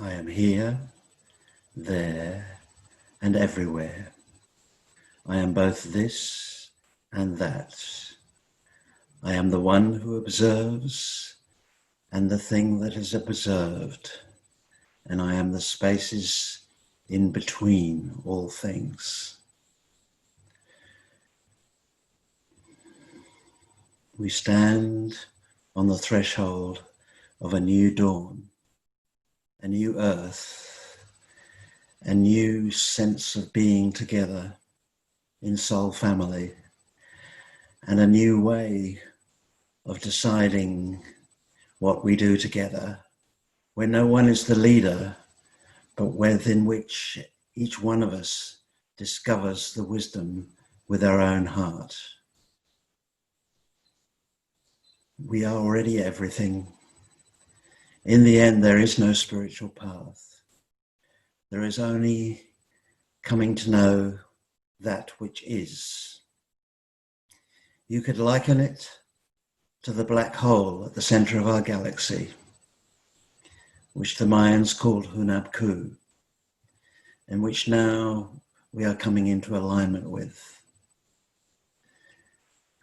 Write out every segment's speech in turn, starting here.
I am here, there, and everywhere. I am both this and that. I am the one who observes and the thing that is observed, and I am the spaces in between all things. We stand on the threshold of a new dawn, a new earth, a new sense of being together in soul family, and a new way of deciding what we do together, where no one is the leader, but within which each one of us discovers the wisdom with our own heart. We are already everything. In the end, there is no spiritual path. There is only coming to know that which is. You could liken it to the black hole at the center of our galaxy, which the Mayans called Hunabku, and which now we are coming into alignment with.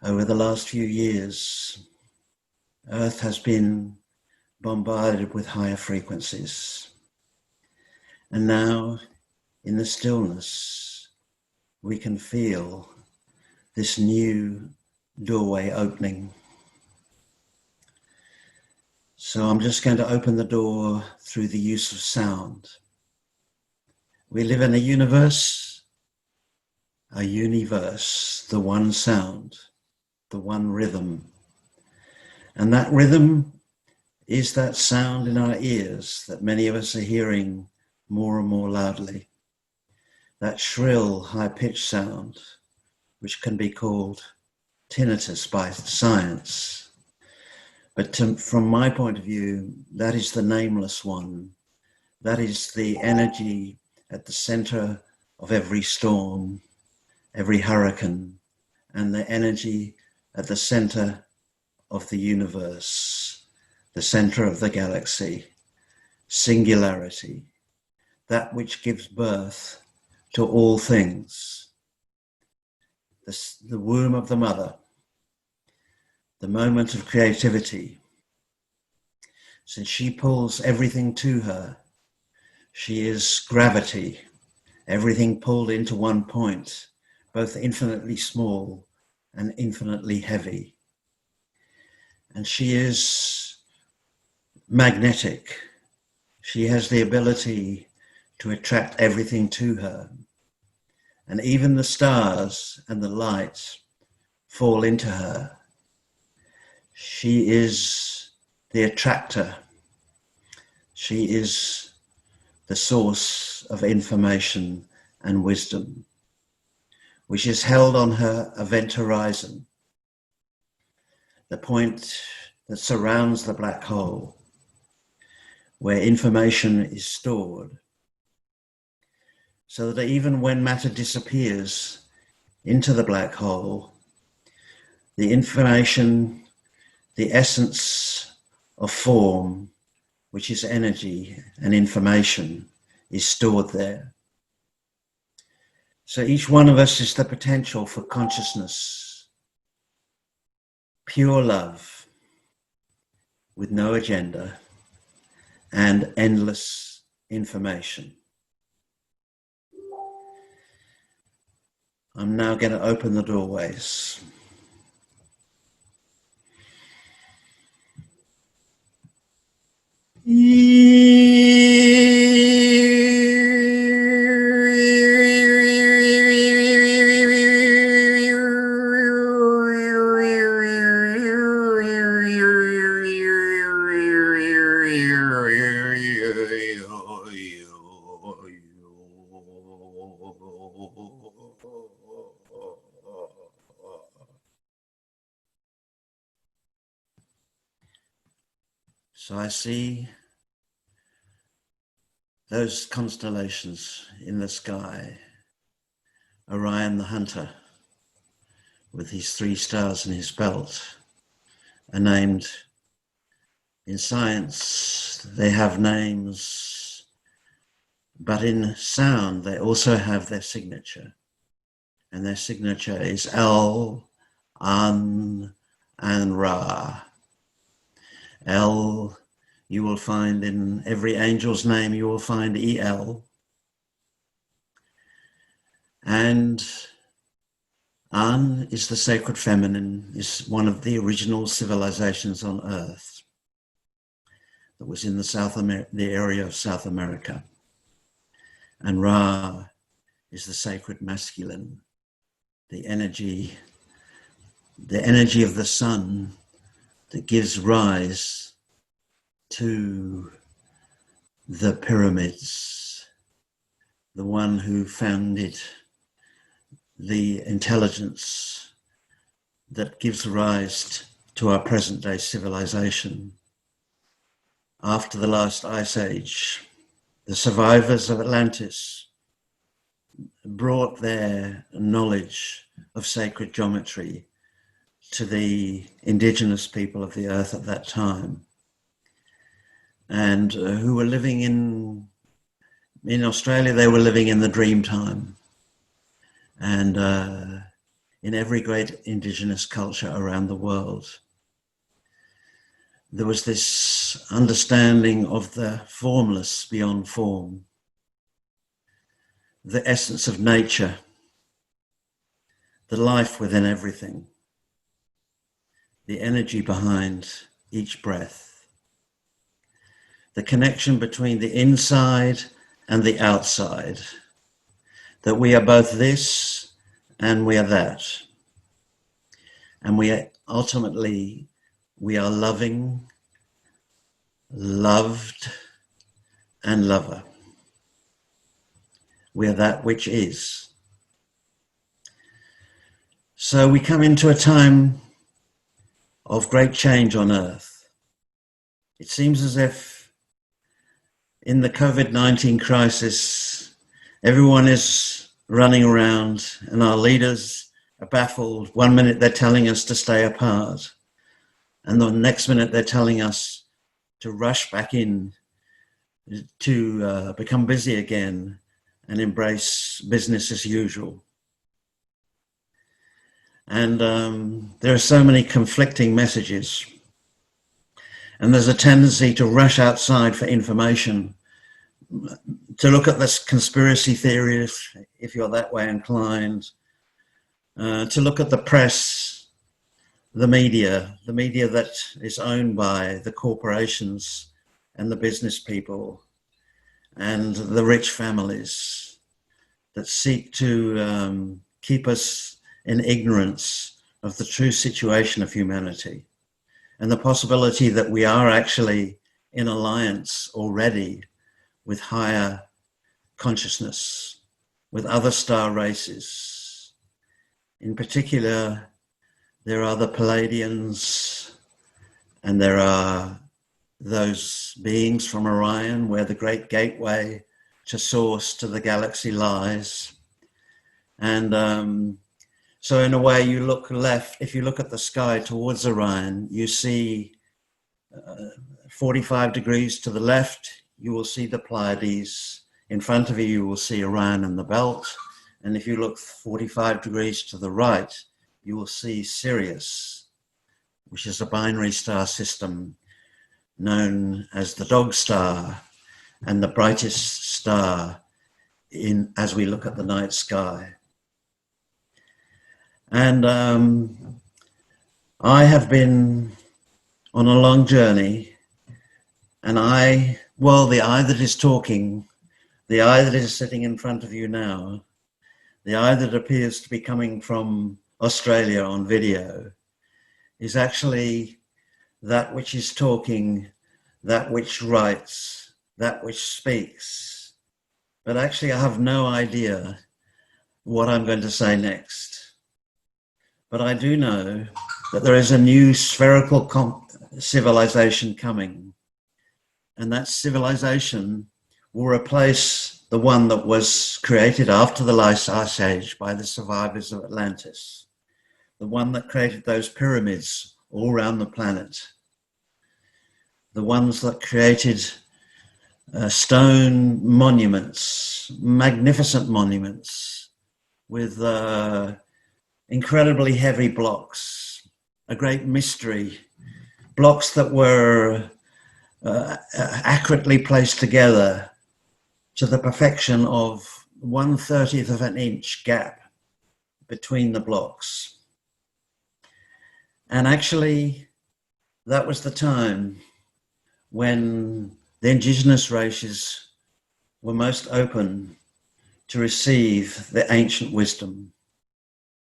Over the last few years, Earth has been bombarded with higher frequencies. And now, in the stillness, we can feel this new doorway opening. So I'm just going to open the door through the use of sound. We live in a universe, the one sound, the one rhythm. And that rhythm is that sound in our ears that many of us are hearing more and more loudly. That shrill, high-pitched sound, which can be called tinnitus by science. But from my point of view, that is the nameless one. That is the energy at the center of every storm, every hurricane, and the energy at the center of the universe, the center of the galaxy, singularity, that which gives birth to all things. The womb of the mother, the moment of creativity. Since she pulls everything to her, she is gravity, everything pulled into one point, both infinitely small and infinitely heavy. And she is magnetic. She has the ability to attract everything to her. And even the stars and the light fall into her. She is the attractor. She is the source of information and wisdom, which is held on her event horizon, the point that surrounds the black hole, where information is stored, so that even when matter disappears into the black hole, the information, the essence of form, which is energy and information, is stored there. So each one of us is the potential for consciousness, pure love, with no agenda, and endless information. I'm now going to open the doorways. So I see those constellations in the sky. Orion the hunter, with his 3 stars in his belt, are named, in science, they have names But in sound, they also have their signature. And their signature is El, An, and Ra. El, you will find in every angel's name, you will find El. And An is the sacred feminine, is one of the original civilizations on Earth that was in the area of South America. And Ra is the sacred masculine, the energy of the sun that gives rise to the pyramids, the one who founded the intelligence that gives rise to our present day civilization. After the last ice age, the survivors of Atlantis brought their knowledge of sacred geometry to the indigenous people of the earth at that time, and who were living in Australia. They were living in the dream time, and in every great indigenous culture around the world, there was this understanding of the formless beyond form, the essence of nature, the life within everything, the energy behind each breath, the connection between the inside and the outside, that we are both this and we are that. And we are ultimately, we are loving, loved, and lover. We are that which is. So we come into a time of great change on Earth. It seems as if in the COVID-19 crisis, everyone is running around and our leaders are baffled. One minute they're telling us to stay apart, and the next minute they're telling us to rush back in, to become busy again and embrace business as usual. And there are so many conflicting messages. And there's a tendency to rush outside for information, to look at this conspiracy theories, if you're that way inclined, to look at the press, the media that is owned by the corporations and the business people and the rich families that seek to keep us in ignorance of the true situation of humanity and the possibility that we are actually in alliance already with higher consciousness, with other star races. In particular, there are the Palladians, and there are those beings from Orion, where the great gateway to source to the galaxy lies. And so in a way, you look left, if you look at the sky towards Orion, you see 45 degrees to the left, you will see the Pleiades. In front of you, you will see Orion and the belt. And if you look 45 degrees to the right, you will see Sirius, which is a binary star system known as the dog star and the brightest star as we look at the night sky. And I have been on a long journey, and the eye that is talking, the eye that is sitting in front of you now, the eye that appears to be coming from Australia on video, is actually that which is talking, that which writes, that which speaks. But actually, I have no idea what I'm going to say next. But I do know that there is a new spherical civilization coming. And that civilization will replace the one that was created after the last ice age by the survivors of Atlantis. The one that created those pyramids all around the planet. The ones that created stone monuments, magnificent monuments with incredibly heavy blocks, a great mystery, blocks that were accurately placed together to the perfection of 1/30th of an inch gap between the blocks. And actually, that was the time when the indigenous races were most open to receive the ancient wisdom.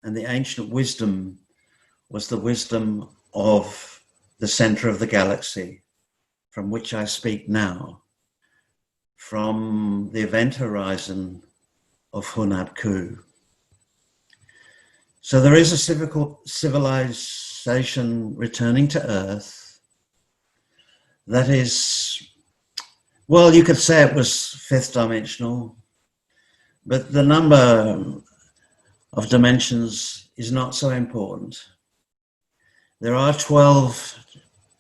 And the ancient wisdom was the wisdom of the center of the galaxy, from which I speak now, from the event horizon of Hunab Ku. So there is a civilization returning to Earth that is, well, you could say it was fifth dimensional, but the number of dimensions is not so important. There are 12,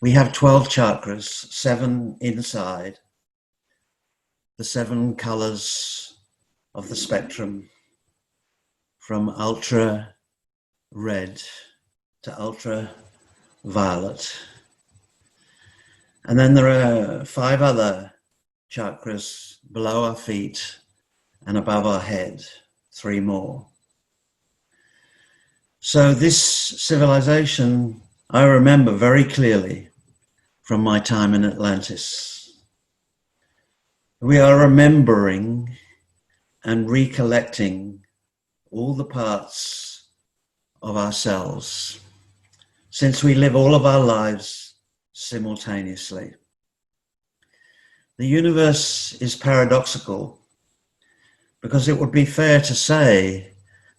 we have 12 chakras, 7 inside, the 7 colors of the spectrum, from ultra red to ultra violet. And then there are 5 other chakras below our feet and above our head, 3 more. So this civilization, I remember very clearly from my time in Atlantis. We are remembering and recollecting all the parts of ourselves, since we live all of our lives simultaneously. The universe is paradoxical because it would be fair to say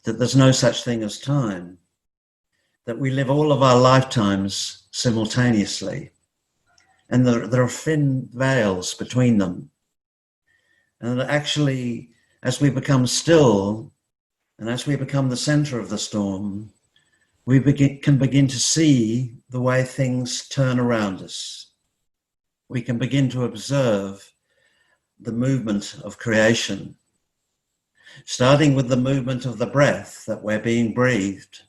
that there's no such thing as time, that we live all of our lifetimes simultaneously, and there are thin veils between them. And that actually, as we become still, and as we become the center of the storm, we can begin to see the way things turn around us. We can begin to observe the movement of creation, starting with the movement of the breath that we're being breathed,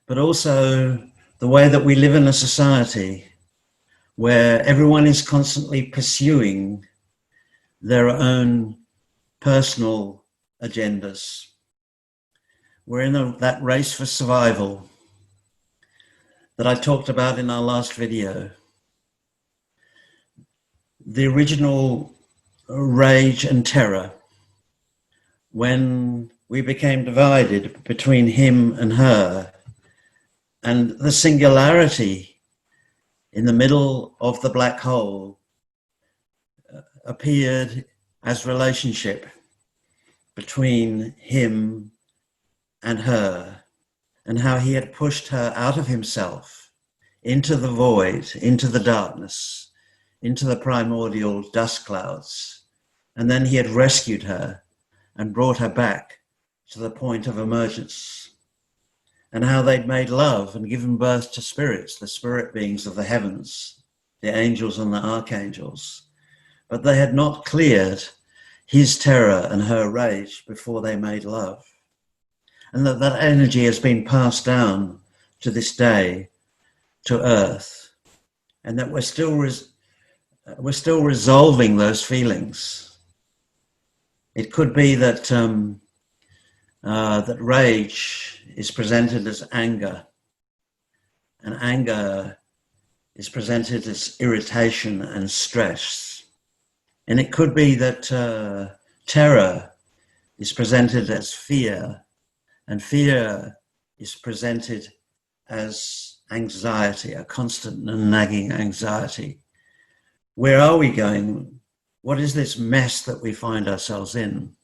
but also the way that we live in a society where everyone is constantly pursuing their own personal agendas. We're in that race for survival that I talked about in our last video. The original rage and terror, when we became divided between him and her, and the singularity in the middle of the black hole appeared as relationship between him and her, and how he had pushed her out of himself into the void, into the darkness, into the primordial dust clouds. And then he had rescued her and brought her back to the point of emergence, and how they'd made love and given birth to spirits, the spirit beings of the heavens, the angels and the archangels. But they had not cleared his terror and her rage before they made love. And that energy has been passed down to this day to Earth, and that we're still resolving those feelings. It could be that that rage is presented as anger, and anger is presented as irritation and stress. And it could be that terror is presented as fear, and fear is presented as anxiety, a constant and nagging anxiety. Where are we going? What is this mess that we find ourselves in?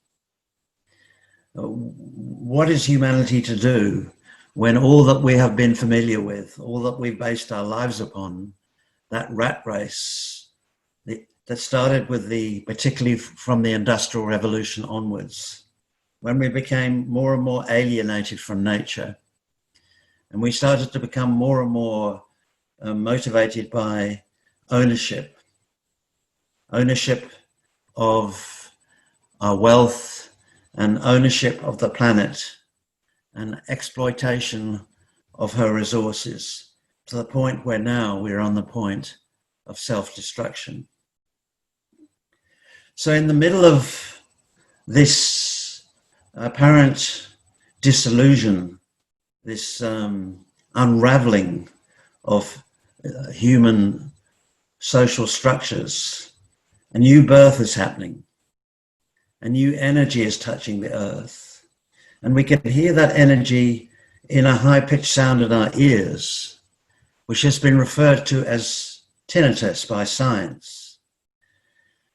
What is humanity to do when all that we have been familiar with, all that we've based our lives upon, that rat race that started with particularly from the Industrial Revolution onwards, when we became more and more alienated from nature, and we started to become more and more motivated by ownership, ownership of our wealth and ownership of the planet and exploitation of her resources, to the point where now we're on the point of self-destruction. So in the middle of this apparent disillusion, this unraveling of human social structures, a new birth is happening. A new energy is touching the earth. And we can hear that energy in a high-pitched sound in our ears, which has been referred to as tinnitus by science.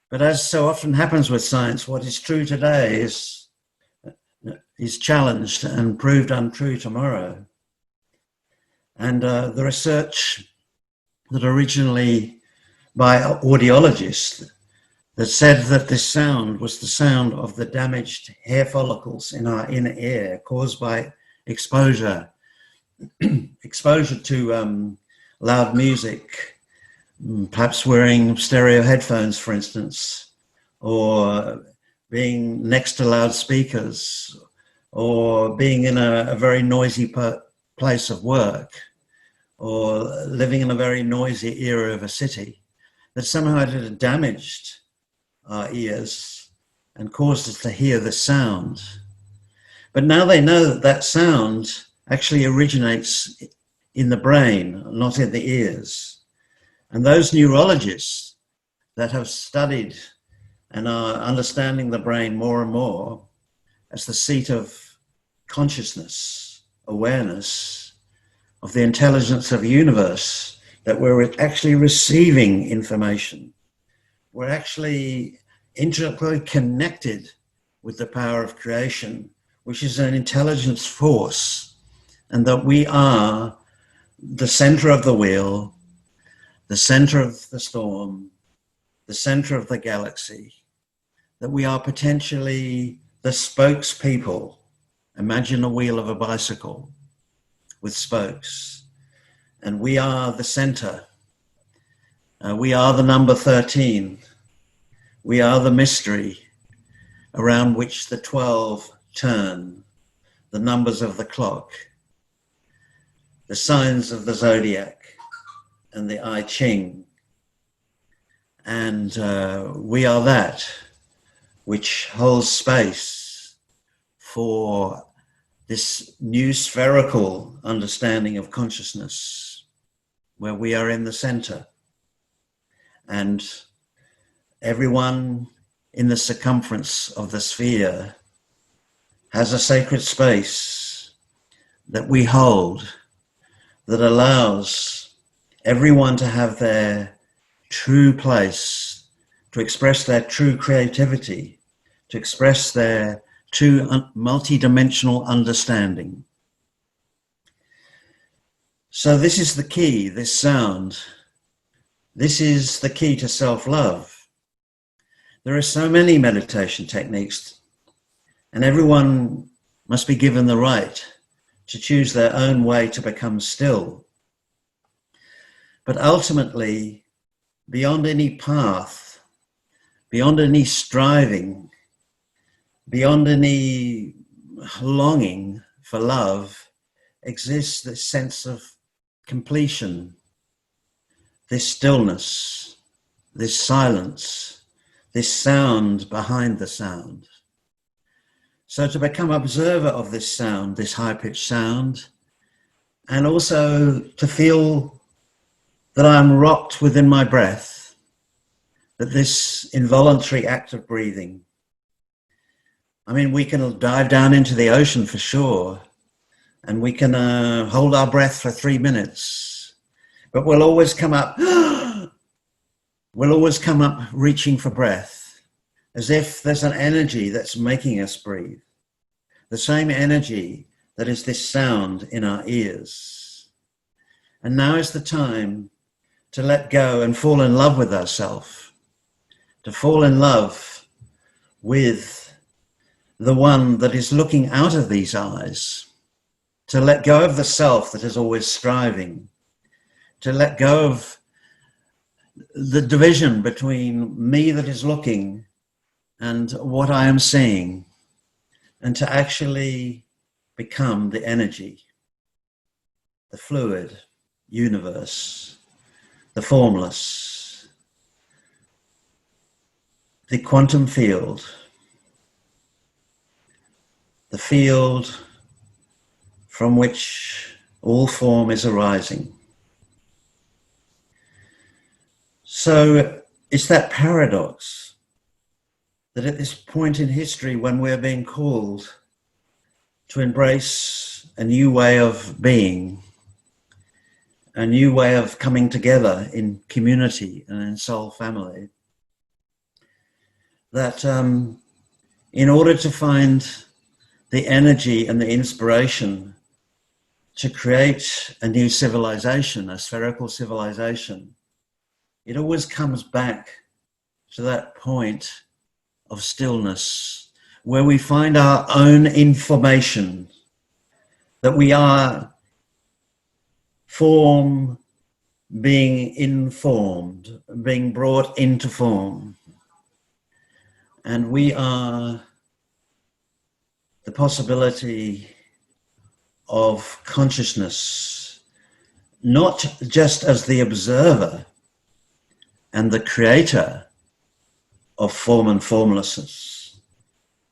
But as so often happens with science, what is true today is challenged and proved untrue tomorrow. And the research that originally by audiologists that said that this sound was the sound of the damaged hair follicles in our inner ear caused by exposure to loud music, perhaps wearing stereo headphones, for instance, or being next to loudspeakers, or being in a very noisy place of work, or living in a very noisy area of a city, that somehow it had damaged our ears and caused us to hear the sound. But now they know that that sound actually originates in the brain, not in the ears. And those neurologists that have studied and are understanding the brain more and more as the seat of consciousness, awareness, of the intelligence of the universe, that we're actually receiving information. We're actually intricately connected with the power of creation, which is an intelligence force, and that we are the center of the wheel, the center of the storm, the center of the galaxy, that we are potentially the spokespeople. Imagine a wheel of a bicycle with spokes, and we are the center. We are the number 13. We are the mystery around which the 12 turn, the numbers of the clock, the signs of the zodiac, and the I Ching. And we are that which holds space for this new spherical understanding of consciousness, where we are in the center. And everyone in the circumference of the sphere has a sacred space that we hold, that allows everyone to have their true place, to express their true creativity, to express their true multidimensional understanding. So this is the key, this sound. This is the key to self-love. There are so many meditation techniques, and everyone must be given the right to choose their own way to become still. But ultimately, beyond any path, beyond any striving, beyond any longing for love, exists this sense of completion, this stillness, this silence, this sound behind the sound. So to become observer of this sound, this high-pitched sound, and also to feel that I am rocked within my breath, that this involuntary act of breathing, I mean, we can dive down into the ocean for sure, and we can hold our breath for 3 minutes, but we'll always come up, we'll always come up reaching for breath, as if there's an energy that's making us breathe. The same energy that is this sound in our ears. And now is the time to let go and fall in love with ourselves, to fall in love with the one that is looking out of these eyes, to let go of the self that is always striving, to let go of the division between me that is looking and what I am seeing, and to actually become the energy, the fluid universe, the formless, the quantum field, the field from which all form is arising. So it's that paradox that at this point in history, when we're being called to embrace a new way of being, a new way of coming together in community and in soul family, that in order to find the energy and the inspiration to create a new civilization, a spherical civilization, it always comes back to that point of stillness where we find our own information, that we are form being informed, being brought into form. And we are the possibility of consciousness, not just as the observer and the creator of form and formlessness,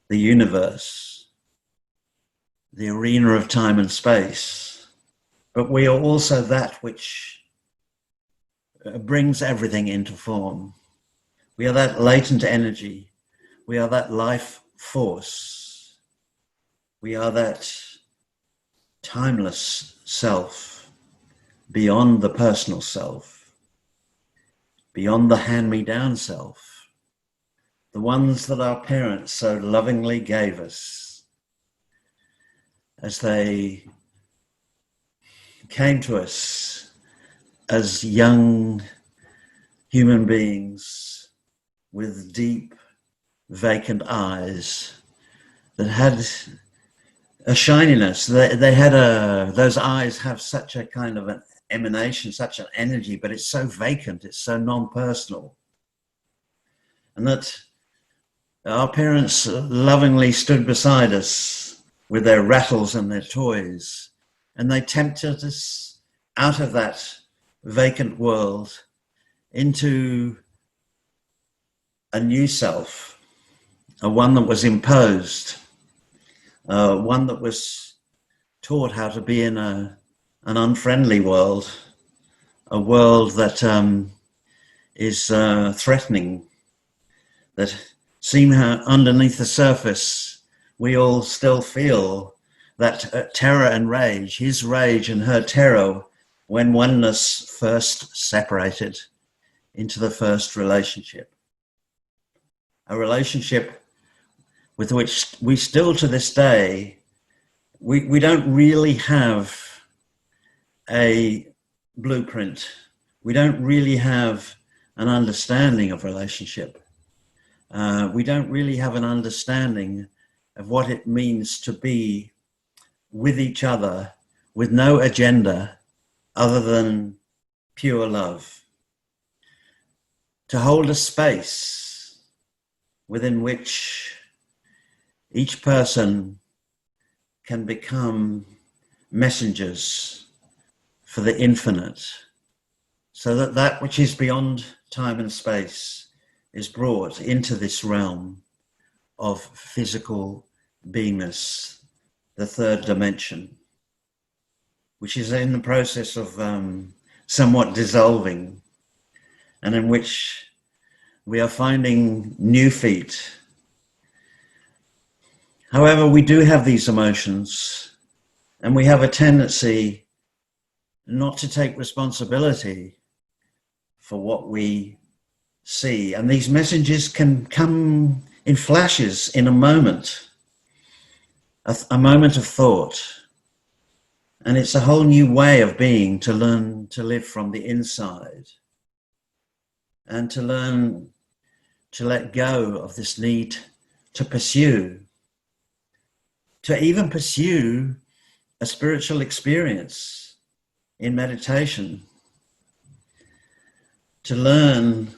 the universe, the arena of time and space, but we are also that which brings everything into form. We are that latent energy. We are that life force. We are that timeless self, beyond the personal self, beyond the hand-me-down self, the ones that our parents so lovingly gave us as they came to us as young human beings with deep, vacant eyes that had a shininess. They had those eyes have such a kind of an emanation, such an energy, but it's so vacant, it's so non-personal. And that our parents lovingly stood beside us with their rattles and their toys, and they tempted us out of that vacant world into a new self, a one that was imposed, one that was taught how to be in an unfriendly world, a world that is threatening, that somehow underneath the surface we all still feel that terror and rage, his rage and her terror, when oneness first separated into the first relationship. A relationship with which we still to this day, we don't really have a blueprint. We don't really have an understanding of relationship. We don't really have an understanding of what it means to be with each other with no agenda other than pure love. To hold a space within which each person can become messengers for the infinite, so that that which is beyond time and space is brought into this realm of physical beingness, the third dimension, which is in the process of somewhat dissolving, and in which we are finding new feet. However, we do have these emotions, and we have a tendency not to take responsibility for what we see. And these messages can come in flashes in a moment, a moment of thought. And it's a whole new way of being, to learn to live from the inside and to learn to let go of this need to pursue, to even pursue a spiritual experience in meditation. to learn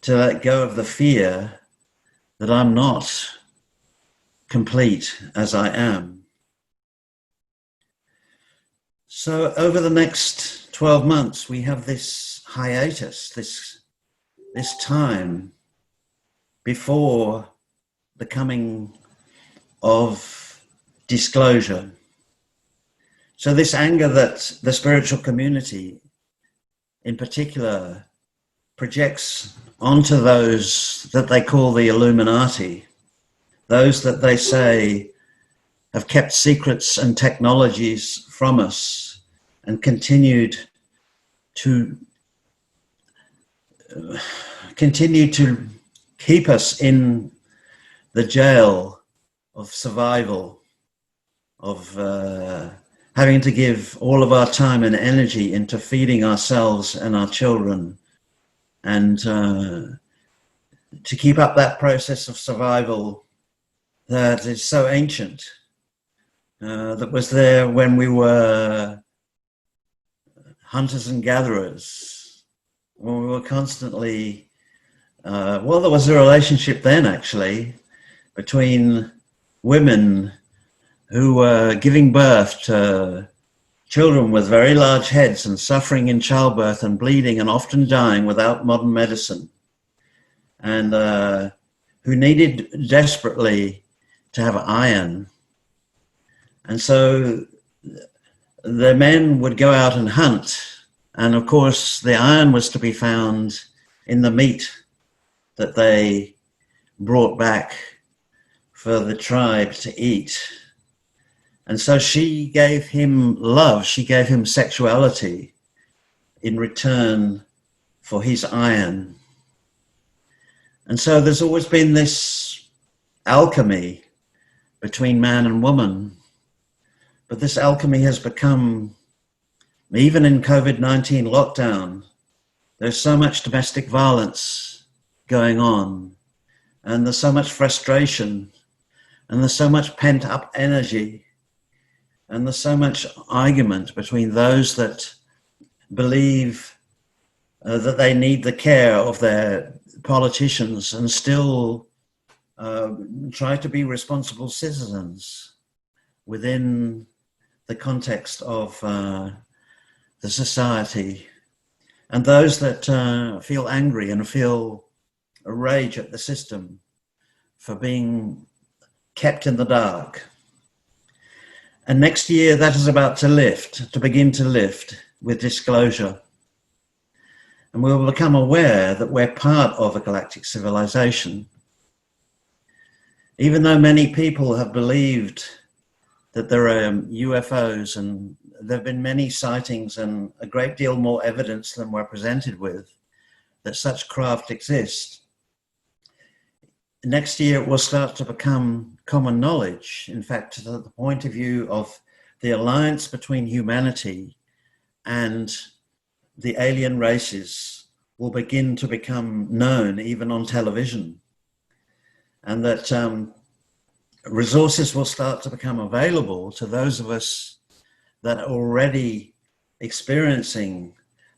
to let go of the fear that I'm not complete as I am. So over the next 12 months, we have this hiatus, this time before the coming of disclosure. So this anger that the spiritual community in particular projects onto those that they call the Illuminati, those that they say have kept secrets and technologies from us and continued to keep us in the jail of survival, of having to give all of our time and energy into feeding ourselves and our children, and to keep up that process of survival that is so ancient, that was there when we were hunters and gatherers, when we were constantly, well, there was a relationship then actually between women who were giving birth to children with very large heads and suffering in childbirth and bleeding and often dying without modern medicine, and who needed desperately to have iron. And so the men would go out and hunt, and of course the iron was to be found in the meat that they brought back for the tribe to eat. And so she gave him love, she gave him sexuality in return for his iron. And so there's always been this alchemy between man and woman. But this alchemy has become, even in COVID-19 lockdown, there's so much domestic violence going on, and there's so much frustration, and there's so much pent-up energy, and there's so much argument between those that believe that they need the care of their politicians and still try to be responsible citizens within the context of the society, and those that feel angry and feel a rage at the system for being kept in the dark. And next year that is about to begin to lift with disclosure. And we will become aware that we're part of a galactic civilization. Even though many people have believed that there are UFOs, and there have been many sightings and a great deal more evidence than we're presented with that such craft exist, next year it will start to become common knowledge. In fact, to the point of view of the alliance between humanity and the alien races will begin to become known even on television, and that resources will start to become available to those of us that are already experiencing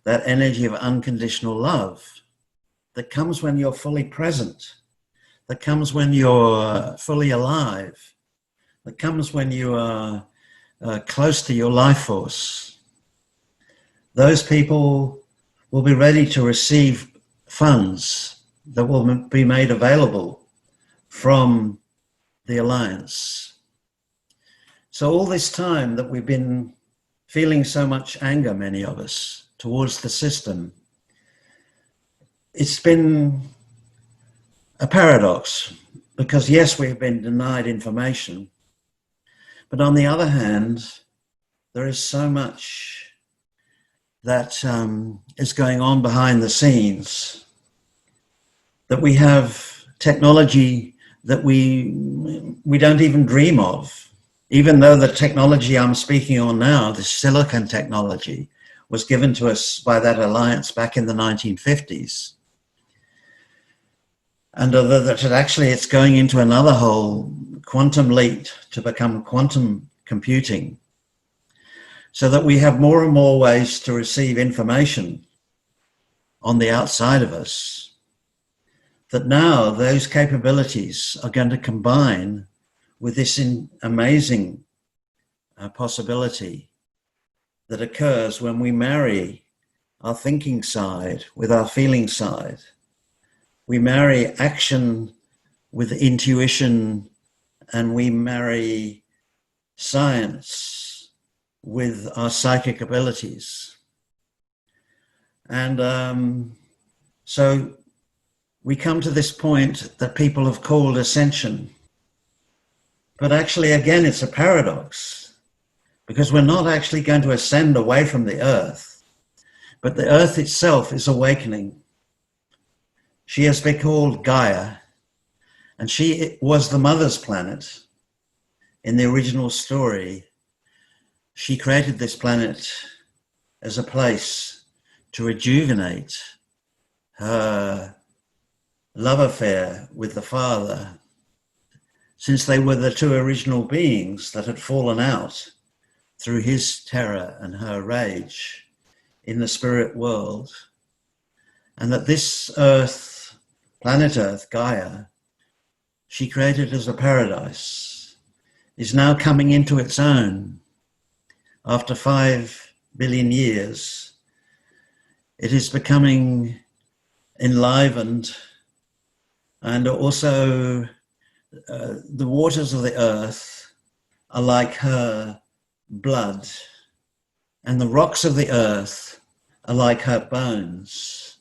that energy of unconditional love that comes when you're fully present, that comes when you're fully alive, that comes when you are close to your life force. Those people will be ready to receive funds that will be made available from the alliance. So all this time that we've been feeling so much anger, many of us, towards the system, it's been a paradox, because yes, we've been denied information, but on the other hand, there is so much that is going on behind the scenes, that we have technology that we don't even dream of, even though the technology I'm speaking on now, the silicon technology, was given to us by that alliance back in the 1950s. And that actually it's going into another whole quantum leap to become quantum computing, so that we have more and more ways to receive information. on the outside of us, that now those capabilities are going to combine with this amazing possibility that occurs when we marry our thinking side with our feeling side. We marry action with intuition, and we marry science with our psychic abilities. And so we come to this point that people have called ascension. But actually, again, it's a paradox, because we're not actually going to ascend away from the earth, but the earth itself is awakening. She has been called Gaia, and she was the mother's planet. In the original story, she created this planet as a place to rejuvenate her love affair with the father, since they were the two original beings that had fallen out through his terror and her rage in the spirit world. And that this earth, planet Earth, Gaia, she created as a paradise, is now coming into its own. After 5 billion years, it is becoming enlivened, and also the waters of the earth are like her blood, and the rocks of the earth are like her bones.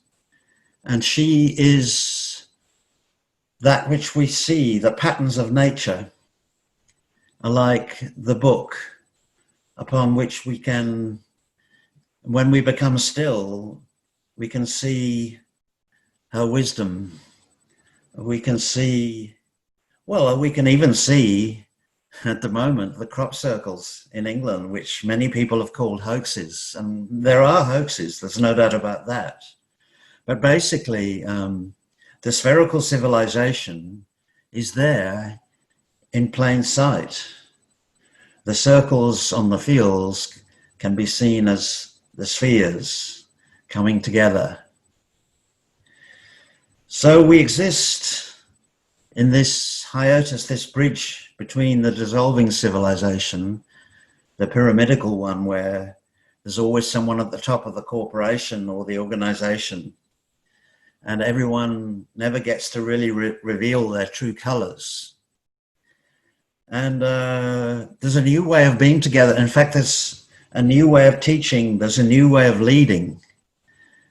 And she is that which we see, the patterns of nature are like the book upon which we can, when we become still, we can see her wisdom. We can see, well, we can even see at the moment the crop circles in England, which many people have called hoaxes. And there are hoaxes, there's no doubt about that. But basically, the spherical civilization is there in plain sight. The circles on the fields can be seen as the spheres coming together. So we exist in this hiatus, this bridge between the dissolving civilization, the pyramidical one, where there's always someone at the top of the corporation or the organization, and everyone never gets to really reveal their true colors. And there's a new way of being together. In fact, there's a new way of teaching. There's a new way of leading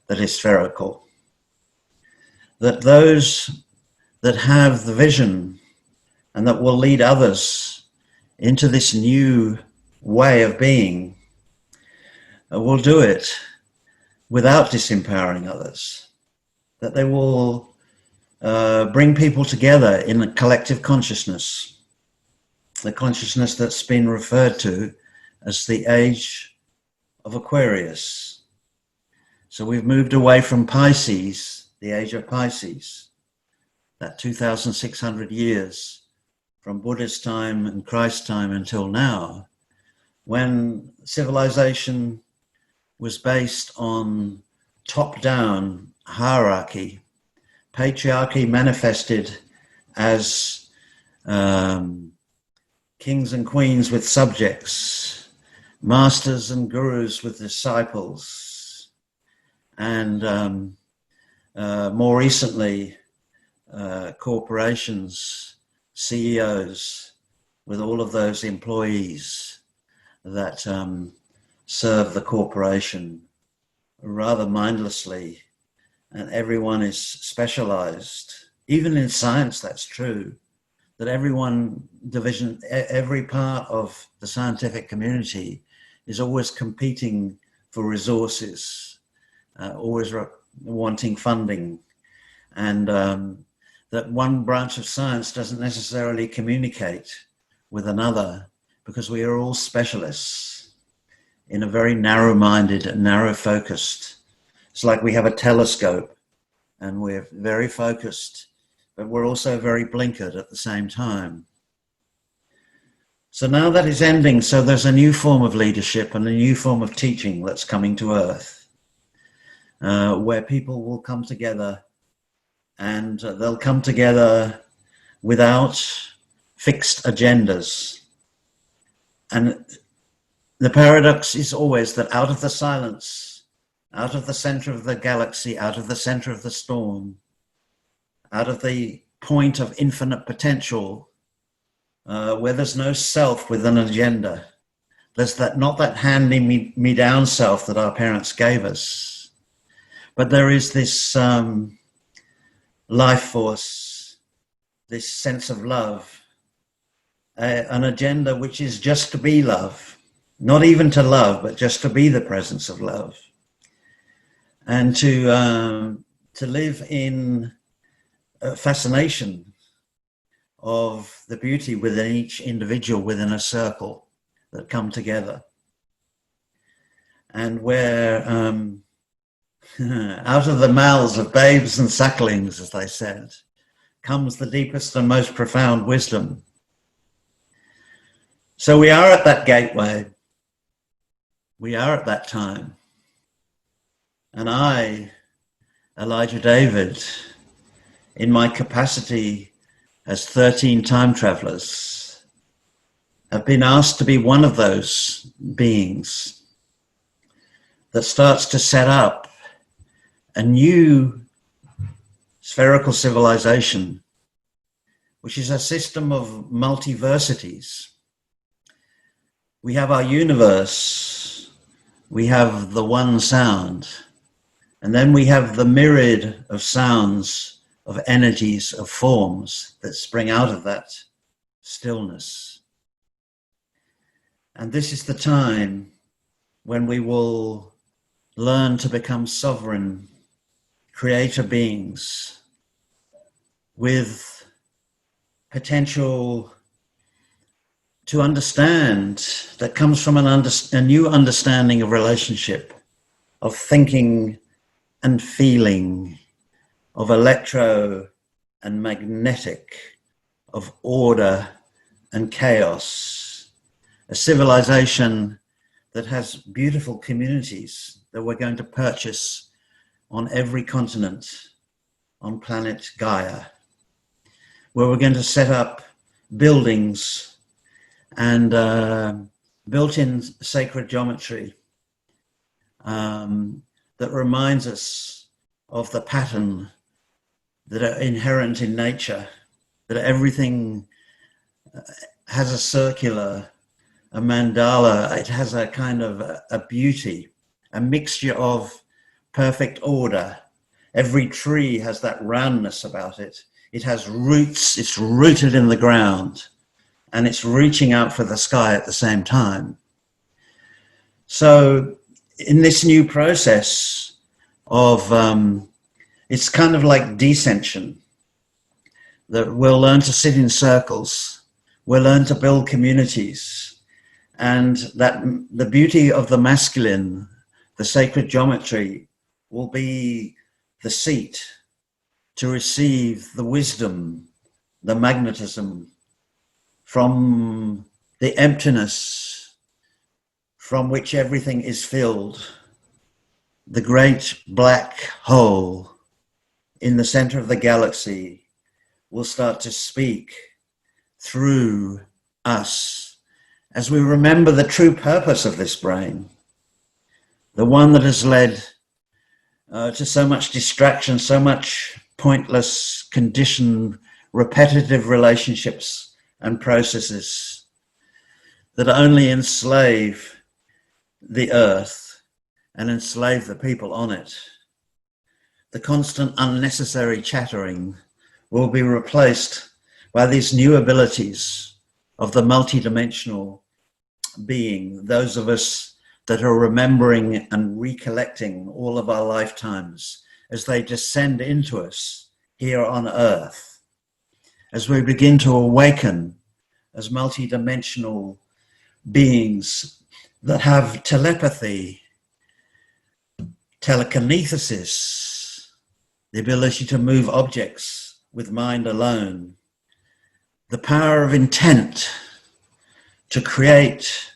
that is spherical. That those that have the vision and that will lead others into this new way of being will do it without disempowering others. That they will bring people together in a collective consciousness, the consciousness that's been referred to as the age of Aquarius. So we've moved away from Pisces, the age of Pisces, that 2,600 years from Buddha's time and Christ's time until now, when civilization was based on top-down hierarchy, patriarchy manifested as kings and queens with subjects, masters and gurus with disciples, and more recently, corporations, CEOs, with all of those employees that serve the corporation rather mindlessly, and everyone is specialized. Even in science, that's true, that every part of the scientific community is always competing for resources, always wanting funding, and that one branch of science doesn't necessarily communicate with another, because we are all specialists in a very narrow-minded and narrow-focused. It's like we have a telescope and we're very focused, but we're also very blinkered at the same time. So now that is ending, so there's a new form of leadership and a new form of teaching that's coming to Earth. where people will come together, and they'll come together without fixed agendas. And the paradox is always that out of the silence, out of the center of the galaxy, out of the center of the storm, out of the point of infinite potential, where there's no self with an agenda, there's that, not that handing me down self that our parents gave us, but there is this life force, this sense of love, an agenda which is just to be love, not even to love, but just to be the presence of love, and to live in fascination of the beauty within each individual within a circle that come together, and where out of the mouths of babes and sucklings, as they said, comes the deepest and most profound wisdom. So we are at that gateway. We are at that time. And I, Elijah David, in my capacity as 13 time travelers, have been asked to be one of those beings that starts to set up a new spherical civilization, which is a system of multiversities. We have our universe, we have the one sound, and then we have the myriad of sounds, of energies, of forms that spring out of that stillness. And this is the time when we will learn to become sovereign creator beings with potential to understand that comes from a new understanding of relationship, of thinking and feeling, of electro and magnetic, of order and chaos. A civilization that has beautiful communities that we're going to purchase on every continent on planet Gaia, where we're going to set up buildings and built-in sacred geometry that reminds us of the pattern that are inherent in nature, that everything has a circular, a mandala, it has a kind of a beauty, a mixture of perfect order. Every tree has that roundness about it. It has roots, it's rooted in the ground, and it's reaching out for the sky at the same time. So in this new process of, it's kind of like descension, that we'll learn to sit in circles, we'll learn to build communities, and that the beauty of the masculine, the sacred geometry, will be the seat to receive the wisdom, the magnetism from the emptiness from which everything is filled. The great black hole in the center of the galaxy will start to speak through us as we remember the true purpose of this brain, the one that has led to so much distraction, so much pointless, conditioned, repetitive relationships and processes that only enslave the earth and enslave the people on it. The constant unnecessary chattering will be replaced by these new abilities of the multidimensional being, those of us that are remembering and recollecting all of our lifetimes as they descend into us here on earth, as we begin to awaken as multidimensional beings that have telepathy, telekinesis, the ability to move objects with mind alone, the power of intent to create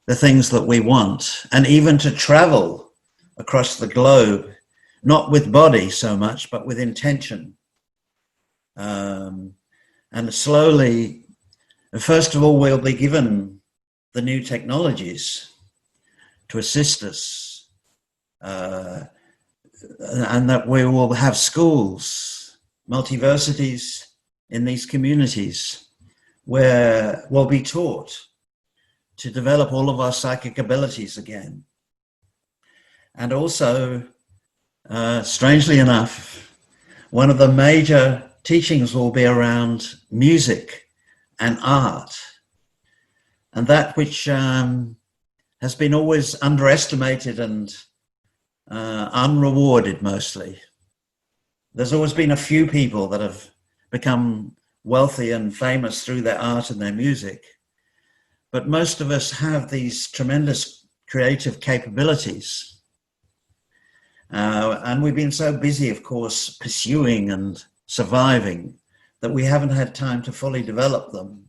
the things that we want, and even to travel across the globe, not with body so much, but with intention. And slowly, first of all, we'll be given the new technologies to assist us, and that we will have schools, multiversities in these communities where we'll be taught to develop all of our psychic abilities again. And also, strangely enough, one of the major teachings will be around music and art, and that which has been always underestimated and unrewarded mostly. There's always been a few people that have become wealthy and famous through their art and their music, but most of us have these tremendous creative capabilities. And we've been so busy, of course, pursuing and surviving that we haven't had time to fully develop them.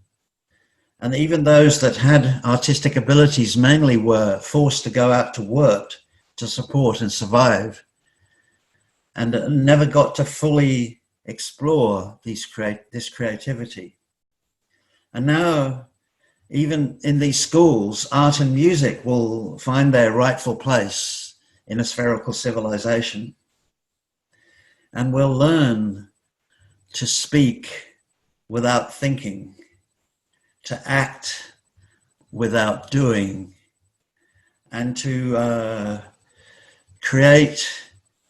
And even those that had artistic abilities mainly were forced to go out to work to support and survive, and never got to fully explore this creativity. And now, even in these schools, art and music will find their rightful place in a spherical civilization. And we'll learn to speak without thinking, to act without doing, and to create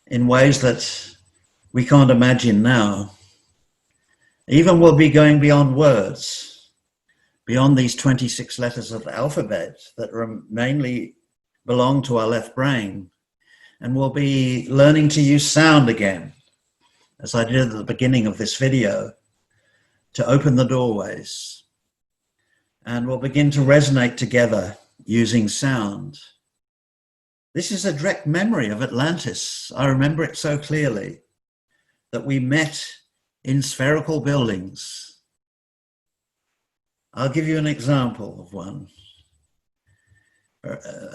in ways that we can't imagine now. Even we'll be going beyond words, beyond these 26 letters of the alphabet that mainly belong to our left brain. And we'll be learning to use sound again, as I did at the beginning of this video, to open the doorways. And we'll begin to resonate together using sound. This is a direct memory of Atlantis. I remember it so clearly, that we met in spherical buildings. I'll give you an example of one.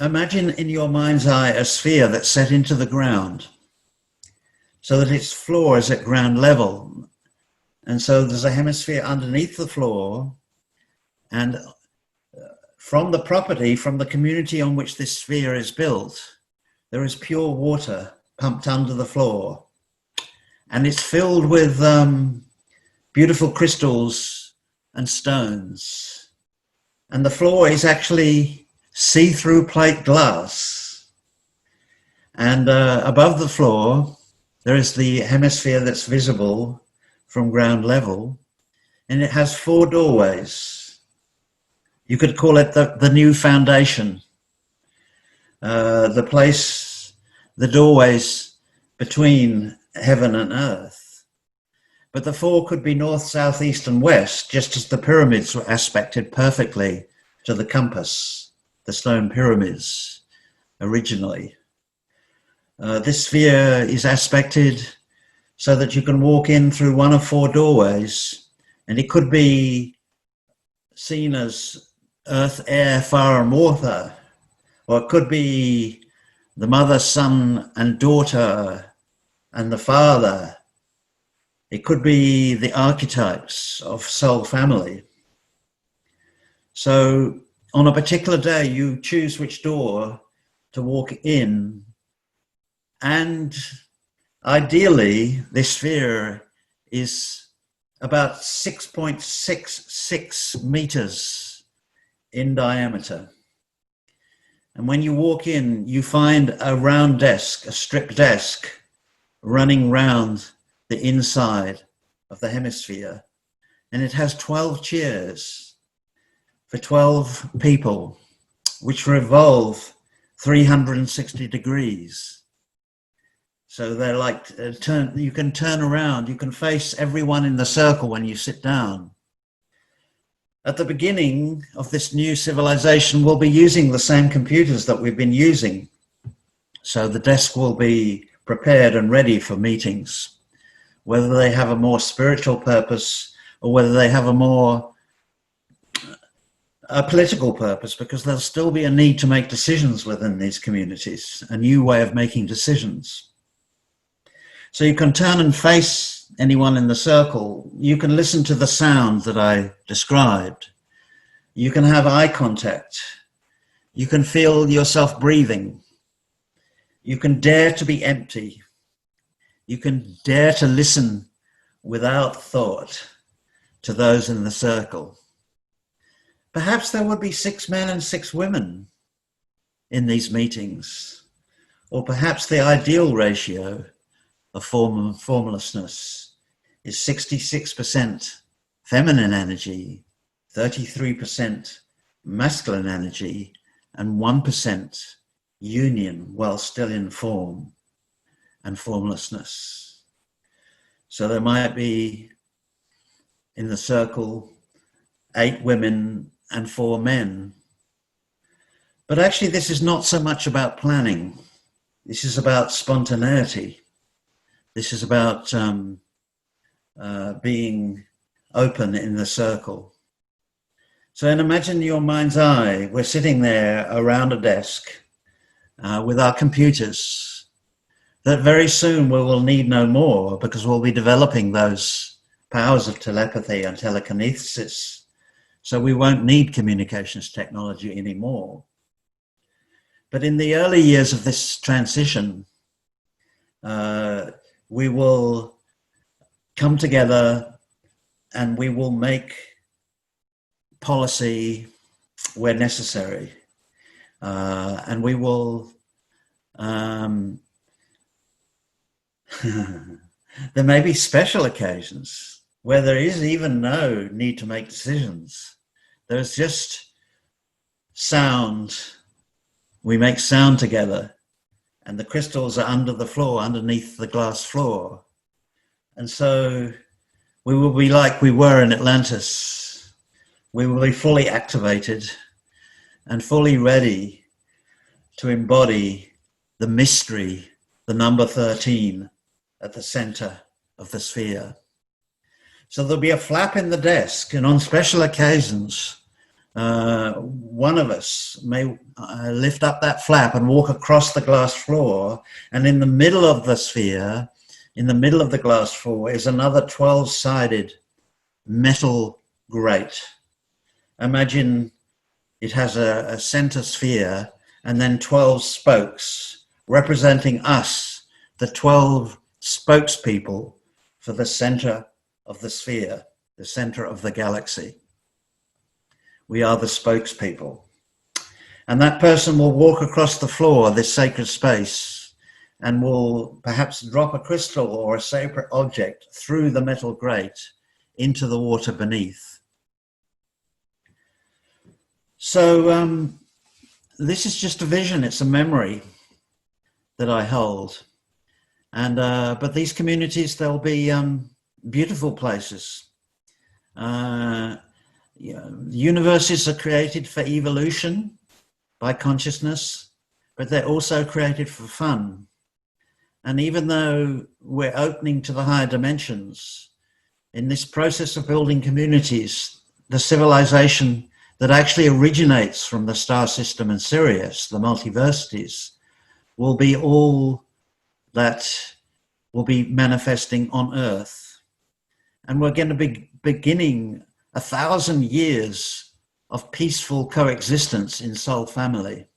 Imagine in your mind's eye a sphere that's set into the ground so that its floor is at ground level. And so there's a hemisphere underneath the floor, and from the property, from the community on which this sphere is built, there is pure water pumped under the floor. And it's filled with beautiful crystals and stones. And the floor is actually see-through plate glass. And above the floor, there is the hemisphere that's visible from ground level. And it has 4 doorways. You could call it the new foundation. The place, the doorways between heaven and earth. But the 4 could be north, south, east, and west, just as the pyramids were aspected perfectly to the compass, the stone pyramids originally. This sphere is aspected so that you can walk in through one of 4 doorways, and it could be seen as earth, air, fire, and water, or it could be the mother, son, and daughter, and the father. It could be the archetypes of soul family. So on a particular day, you choose which door to walk in, and ideally, this sphere is about 6.66 meters in diameter. And when you walk in, you find a round desk, a stripped desk, running round the inside of the hemisphere. And it has 12 chairs for 12 people, which revolve 360 degrees. So they're like, you can turn around, you can face everyone in the circle when you sit down. At the beginning of this new civilization, we'll be using the same computers that we've been using. So the desk will be prepared and ready for meetings, whether they have a more spiritual purpose or whether they have a more a political purpose, because there'll still be a need to make decisions within these communities, a new way of making decisions. So you can turn and face anyone in the circle. You can listen to the sound that I described. You can have eye contact. You can feel yourself breathing. You can dare to be empty. You can dare to listen without thought to those in the circle. Perhaps there would be 6 men and 6 women in these meetings, or perhaps the ideal ratio of formlessness is 66% feminine energy, 33% masculine energy, and 1% union while still in form and formlessness. So there might be in the circle 8 women and 4 men. But actually this is not so much about planning. This is about spontaneity. This is about being open in the circle. So imagine your mind's eye, we're sitting there around a desk with our computers that very soon we will need no more, because we'll be developing those powers of telepathy and telekinesis. So we won't need communications technology anymore. But in the early years of this transition, we will come together and we will make policy where necessary. And we will, there may be special occasions where there is even no need to make decisions. There's just sound. We make sound together, and the crystals are under the floor, underneath the glass floor. And so we will be like we were in Atlantis. We will be fully activated and fully ready to embody the mystery, the number 13 at the center of the sphere. So there'll be a flap in the desk, and on special occasions, one of us may lift up that flap and walk across the glass floor, and in the middle of the sphere, in the middle of the glass floor, is another 12-sided metal grate. Imagine it has a center sphere and then 12 spokes representing us, the 12 spokespeople for the center of the sphere, the center of the galaxy. We are the spokespeople. And that person will walk across the floor, this sacred space, and will perhaps drop a crystal or a sacred object through the metal grate into the water beneath. So this is just a vision, it's a memory that I hold. And but these communities, they'll be beautiful places. Universes are created for evolution by consciousness, but they're also created for fun. And even though we're opening to the higher dimensions, in this process of building communities, the civilization that actually originates from the star system in Sirius, the multiversities, will be all that will be manifesting on Earth. And we're going to be beginning 1,000 years of peaceful coexistence in soul family.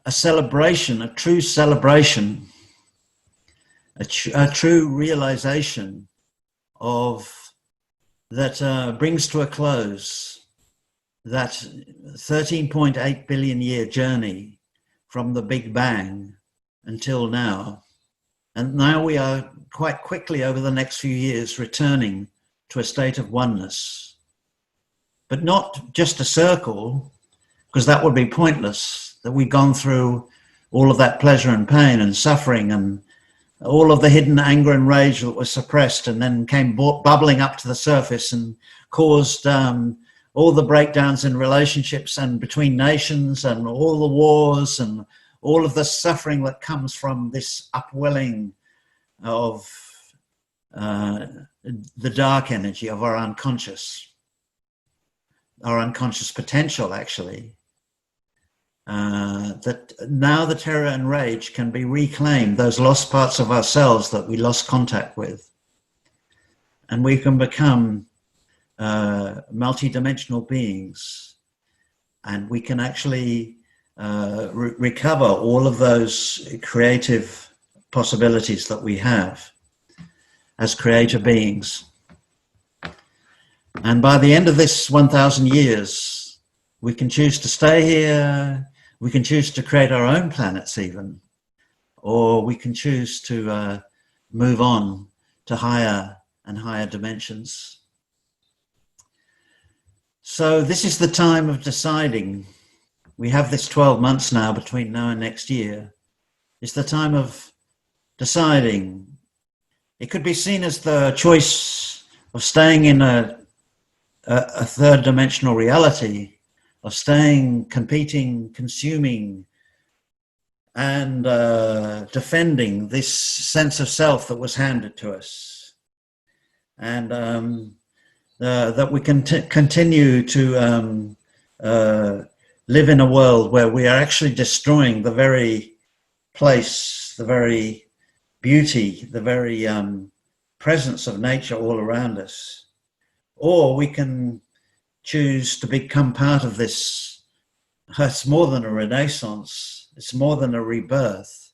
A celebration, a true celebration, a true realization of that brings to a close that 13.8 billion year journey from the Big Bang until now. And now we are quite quickly over the next few years returning to a state of oneness, but not just a circle, because that would be pointless, that we've gone through all of that pleasure and pain and suffering and all of the hidden anger and rage that was suppressed and then came bubbling up to the surface and caused all the breakdowns in relationships and between nations and all the wars and all of the suffering that comes from this upwelling of the dark energy of our unconscious. our unconscious potential, actually, that now the terror and rage can be reclaimed, those lost parts of ourselves that we lost contact with. And we can become multidimensional beings. And we can actually recover all of those creative possibilities that we have as creator beings. And by the end of this 1,000 years, we can choose to stay here, we can choose to create our own planets even, or we can choose to move on to higher and higher dimensions. So this is the time of deciding. We have this 12 months now between now and next year. It's the time of deciding. It could be seen as the choice of staying in a third dimensional reality, of staying, competing, consuming, and defending this sense of self that was handed to us. And that we can continue to live in a world where we are actually destroying the very place, the very beauty, the very presence of nature all around us. Or we can choose to become part of this. It's more than a renaissance. It's more than a rebirth.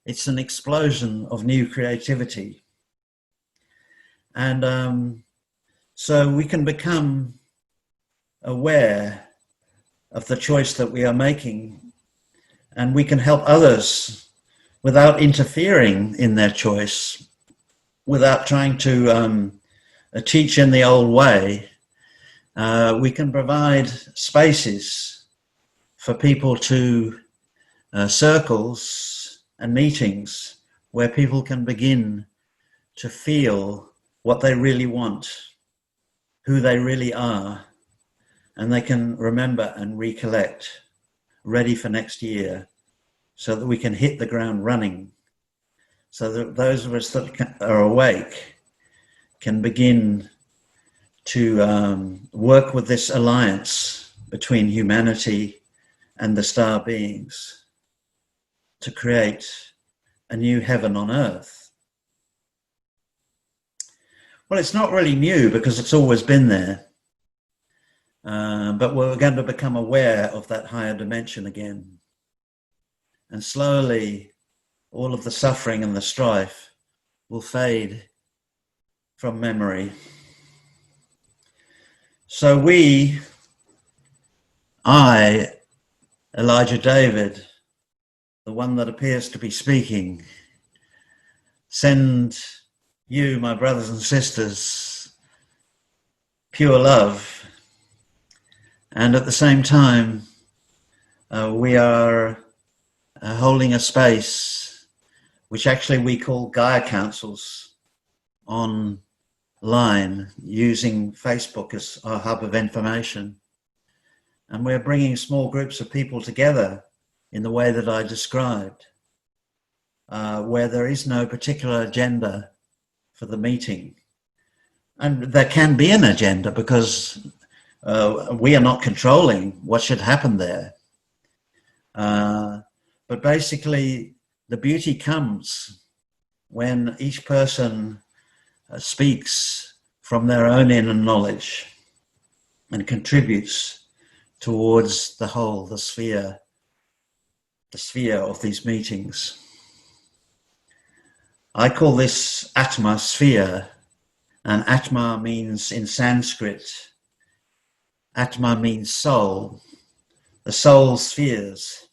It's an explosion of new creativity. And so we can become aware of the choice that we are making, and we can help others without interfering in their choice, without trying to teach in the old way. We can provide spaces for people to circles and meetings where people can begin to feel what they really want, who they really are, and they can remember and recollect, ready for next year, so that we can hit the ground running, so that those of us that are awake can begin to work with this alliance between humanity and the star beings to create a new heaven on earth. Well, it's not really new because it's always been there. But we're going to become aware of that higher dimension again. And slowly, all of the suffering and the strife will fade from memory. So I, Elijah David, the one that appears to be speaking, send you, my brothers and sisters, pure love. And at the same time, we are holding a space which actually we call Gaia Councils online, using Facebook as our hub of information. And we're bringing small groups of people together in the way that I described, where there is no particular agenda for the meeting. And there can be an agenda because we are not controlling what should happen there. But basically, the beauty comes when each person speaks from their own inner knowledge and contributes towards the whole, the sphere of these meetings. I call this Atma sphere, and Atma means in Sanskrit, Atma means soul, the soul spheres.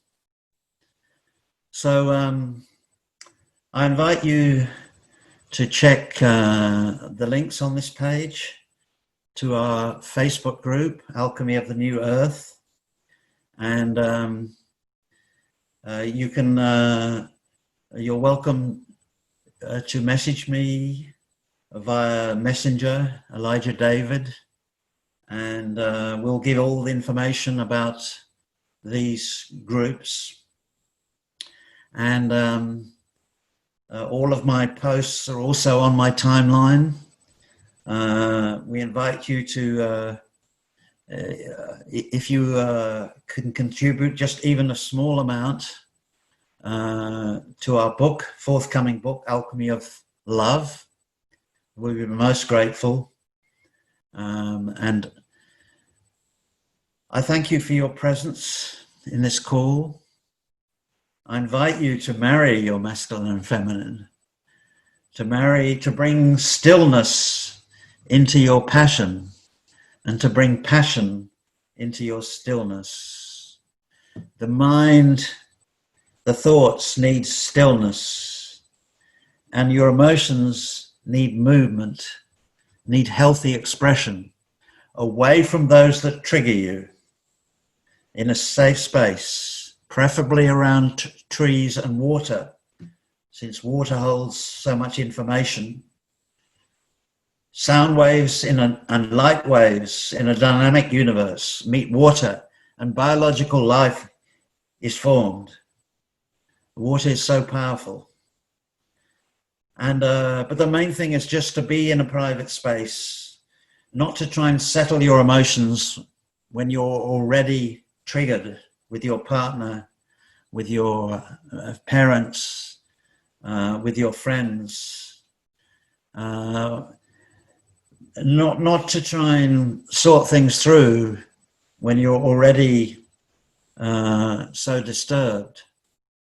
So I invite you to check the links on this page to our Facebook group, Alchemy of the New Earth. And you're welcome to message me via Messenger, Elijah David, and we'll give all the information about these groups. And all of my posts are also on my timeline. We invite you to if you can contribute just even a small amount to our book, forthcoming book, Alchemy of Love, we'll be most grateful. And I thank you for your presence in this call. I invite you to marry your masculine and feminine, to bring stillness into your passion, and to bring passion into your stillness. The mind, the thoughts need stillness, and your emotions need movement, need healthy expression, away from those that trigger you, in a safe space, preferably around trees and water, since water holds so much information. Sound waves and light waves in a dynamic universe meet water, and biological life is formed. Water is so powerful. And but the main thing is just to be in a private space, not to try and settle your emotions when you're already triggered with your partner, with your parents, with your friends. Not to try and sort things through when you're already so disturbed,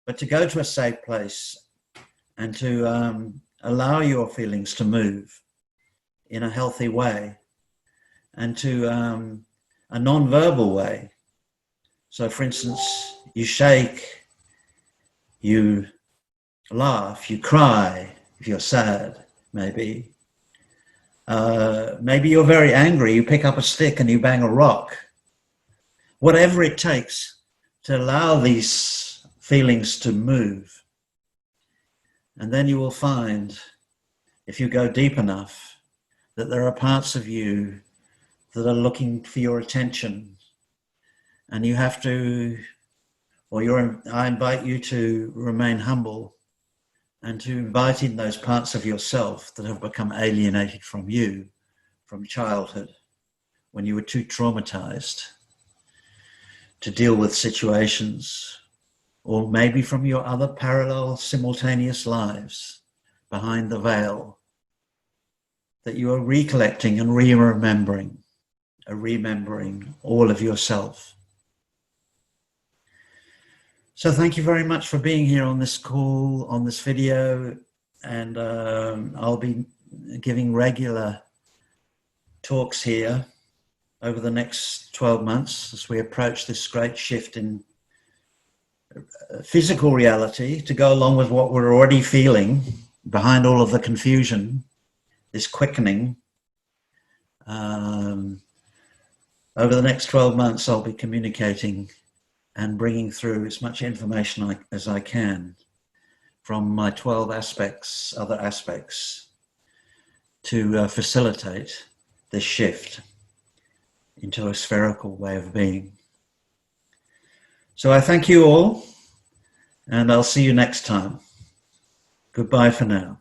but to go to a safe place and to allow your feelings to move in a healthy way, and to a non-verbal way. So, for instance, you shake, you laugh, you cry if you're sad, maybe. Maybe you're very angry, you pick up a stick and you bang a rock. Whatever it takes to allow these feelings to move. And then you will find, if you go deep enough, that there are parts of you that are looking for your attention. And you have to, I invite you to remain humble and to invite in those parts of yourself that have become alienated from you from childhood, when you were too traumatized to deal with situations, or maybe from your other parallel simultaneous lives behind the veil, that you are recollecting and remembering all of yourself. So thank you very much for being here on this call, on this video, and I'll be giving regular talks here over the next 12 months as we approach this great shift in physical reality to go along with what we're already feeling behind all of the confusion, this quickening. Over the next 12 months, I'll be communicating and bringing through as much information as I can from my 12 aspects, other aspects, to facilitate this shift into a spherical way of being. So I thank you all, and I'll see you next time. Goodbye for now.